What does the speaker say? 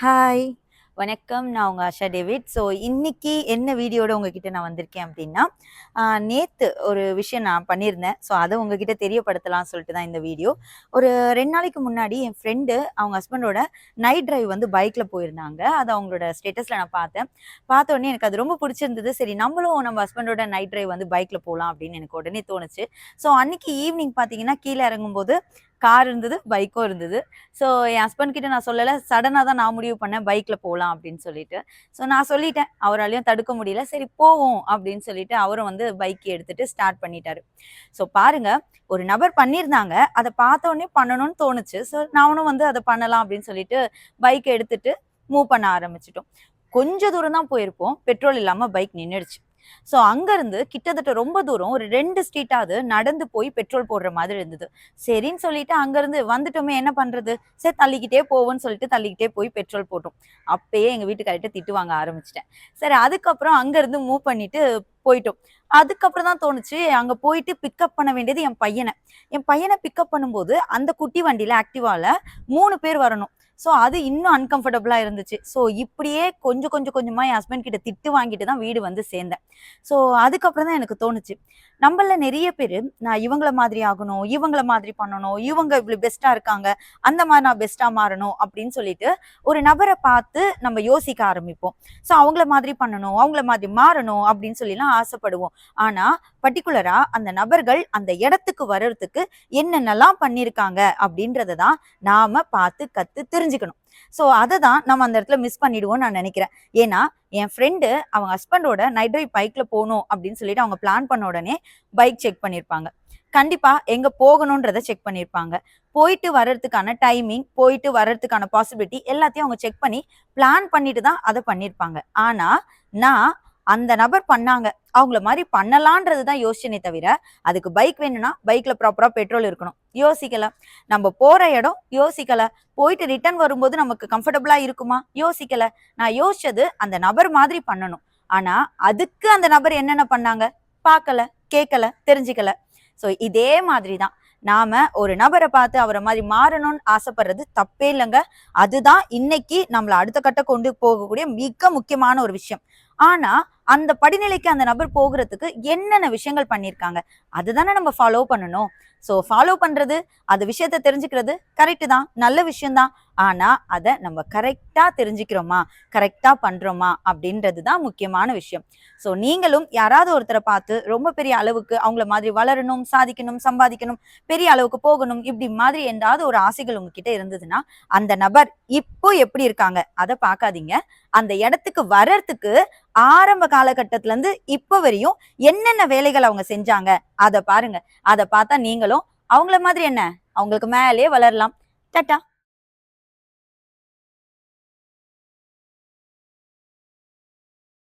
Hi! வணக்கம். நான் உங்க ஆஷா டேவிட். ஸோ, இன்னைக்கு என்ன வீடியோட உங்ககிட்ட நான் வந்திருக்கேன் அப்டின்னா, நேத்து ஒரு விஷயம் நான் பண்ணியிருந்தேன். ஸோ, அத உங்ககிட்ட தெரியப்படுத்தலாம்னு சொல்லிட்டு தான் இந்த வீடியோ. ஒரு 2 நாளைக்கு முன்னாடி என் ஃப்ரெண்டு அவங்க ஹஸ்பண்டோட நைட் டிரைவ் வந்து பைக்ல போயிருந்தாங்க. அது அவங்களோட ஸ்டேட்டஸ்ல நான் பார்த்தேன். பார்த்த உடனே எனக்கு அது ரொம்ப பிடிச்சிருந்தது. சரி நம்மளும் நம்ம ஹஸ்பண்டோட நைட் டிரைவ் வந்து பைக்ல போலாம் அப்டின்னு எனக்கு உடனே தோணுச்சு. ஸோ, அன்னைக்கு ஈவினிங் பார்த்தீங்கன்னா, கீழ இறங்கும்போது கார் இருந்தது, பைக்கும் இருந்தது. ஸோ, என் ஹஸ்பண்ட் கிட்ட நான் சொல்லல. சடனா தான் நான் முடிவு பண்ணேன் பைக்ல போலாம் அப்படின்னு சொல்லிட்டு. ஸோ, நான் சொல்லிட்டேன். அவராலயும் தடுக்க முடியல. சரி போவோம் அப்படின்னு சொல்லிட்டு அவரும் வந்து பைக் எடுத்துட்டு ஸ்டார்ட் பண்ணிட்டாரு. ஸோ, பாருங்க ஒரு நபர் பண்ணியிருந்தாங்க. அத பார்த்த உடனே பண்ணணும்னு தோணுச்சு. ஸோ, நானும் வந்து அத பண்ணலாம் அப்படின்னு சொல்லிட்டு பைக் எடுத்துட்டு மூவ் பண்ண ஆரம்பிச்சுட்டோம். கொஞ்ச தூரம் தான் போயிருப்போம். பெட்ரோல் இல்லாம பைக் நின்னுடுச்சு. ஸோ, அங்கருந்து கிட்டத்தட்ட ரொம்ப தூரம் ஒரு 2 ஸ்ட்ரீட்டாவது நடந்து போய் பெட்ரோல் போடுற மாதிரி இருந்தது. சரின்னு சொல்லிட்டு அங்கருந்து வந்துட்டோமே என்ன பண்றது? சரி தள்ளிக்கிட்டே போவோம்ன்னு சொல்லிட்டு தள்ளிக்கிட்டே போய் பெட்ரோல் போட்டோம். அப்பயே எங்க வீட்டுக்காரர்ட்ட திட்டு வாங்க ஆரம்பிச்சுட்டேன். சரி அதுக்கப்புறம் அங்கருந்து மூவ் பண்ணிட்டு போயிட்டோம். அதுக்கப்புறம் தான் தோணுச்சு, அங்க போயிட்டு பிக்கப் பண்ண வேண்டியது என் பையன. என் பையன பிக்கப் பண்ணும்போது அந்த குட்டி வண்டியில ஆக்டிவால 3 பேர் வரணும். ஸோ, அது இன்னும் அன்கம்ஃபர்டபுளா இருந்துச்சு. ஸோ, இப்படியே கொஞ்சமா என் ஹஸ்பண்ட் கிட்ட திட்டு வாங்கிட்டு தான் வீடு வந்து சேர்ந்தேன். ஸோ, அதுக்கப்புறம் தான் எனக்கு தோணுச்சு. நம்மள்ல நெறைய பேரு, நான் இவங்கள மாதிரி ஆகணும், இவங்கள மாதிரி பண்ணணும், இவங்க இவ்ளோ பெஸ்ட்டா இருக்காங்க, அந்த மாரி நான் பெஸ்ட்டா மாறணும் அப்படின்னு சொல்லிட்டு, ஒரு நபர பார்த்து நம்ம யோசிக்க ஆரம்பிப்போம். ஸோ, அவங்கள மாதிரி பண்ணணும், அவங்கள மாதிரி மாறணும் அப்படின்னு சொல்லிலாம் ஆசைப்படுவோம். ஆனா, பர்ட்டிகுலரா அந்த நபர்கள் அந்த இடத்துக்கு வர்றதுக்கு என்னென்னலாம் பண்ணியிருக்காங்க அப்படின்றத தான் நாம பார்த்து கத்து தெரிஞ்சுக்கணும். ஸோ, அத தான் நம்ம அந்த இடத்துல மிஸ் பண்ணிடுவோம்னு நான் நெனைக்கிறேன். ஏன்னா, என் ஃப்ரெண்டு அவங்க ஹஸ்பண்டோட நைட் டிரைவ் பைக்ல போணும் அப்படின்னு சொல்லிட்டு அவங்க பிளான் பண்ண உடனே பைக் செக் பண்ணியிருப்பாங்க. கண்டிப்பா எங்க போகணும்ன்றத செக் பண்ணியிருப்பாங்க. போயிட்டு வர்றதுக்கான டைமிங், போயிட்டு வர்றதுக்கான பாசிபிலிட்டி எல்லாத்தையும் அவங்க செக் பண்ணி பிளான் பண்ணிட்டு தான் அத பண்ணியிருப்பாங்க. ஆனா, நான் அந்த நபர் பண்ணாங்க. அவங்கள மாரி பண்ணலான்றது தான் யோசிச்சேனே தவிர, அதுக்கு பைக் வேணும்னா பைக்ல ப்ராப்பரா பெட்ரோல் இருக்கணும். யோசிக்கல. நம்ம போற இடம் யோசிக்கல. போயிட்டு ரிட்டர்ன் வரும்போது நமக்கு கம்ஃபர்டபுளா இருக்குமா? யோசிக்கல. நான் யோசிச்சது அந்த நபர் மாதிரி பண்ணணும். ஆனா, அதுக்கு அந்த நபர் என்னென்ன பண்ணாங்க? பார்க்கல, கேட்கல, தெரிஞ்சுக்கல. ஸோ, இதே மாதிரி தான். நாம ஒரு நபர பார்த்து அவர மாரி மாறணும்னு ஆசைப்படுறது தப்பே இல்லங்க. அதுதான் இன்னைக்கு நம்மள அடுத்த கட்டம் கொண்டு போகக்கூடிய மிக முக்கியமான ஒரு விஷயம். ஆனா, அந்த படிநிலைக்கு அந்த நபர் போகுறதுக்கு என்னென்ன விஷயங்கள் பண்ணியிருக்காங்க? அதுதானே நம்ம ஃபாலோ பண்ணணும். ஸோ, ஃபாலோ பண்றது, அந்த விஷயத்த தெரிஞ்சுக்கிறது கரெக்ட்டு தான். நல்ல விஷயம் தான். ஆனா, அத நம்ம கரெக்ட்டா தெரிஞ்சுக்கிறோமா? கரெக்ட்டா பண்றோமா? அப்படின்றது தான் முக்கியமான விஷயம். ஸோ, நீங்களும் யாராவது ஒருத்தர பார்த்து ரொம்ப பெரிய அளவுக்கு அவங்கள மாதிரி வளரணும், சாதிக்கணும், சம்பாதிக்கணும், பெரிய அளவுக்கு போகணும், இப்படி மாதிரி ஏதாவது ஒரு ஆசைகள் உங்ககிட்ட இருந்ததுன்னா, அந்த நபர் இப்போ எப்படி இருக்காங்க? அத பார்க்காதீங்க. அந்த இடத்துக்கு வர்றதுக்கு ஆரம்ப காலகட்டத்துல இருந்து இப்ப வரையும் என்னென்ன வேலைகள் அவங்க செஞ்சாங்க? அத பாருங்க. அத பார்த்தா நீங்களும் அவங்கள மாதிரி என்ன? அவங்களுக்கு மேலயே வளரலாம். டாட்டா.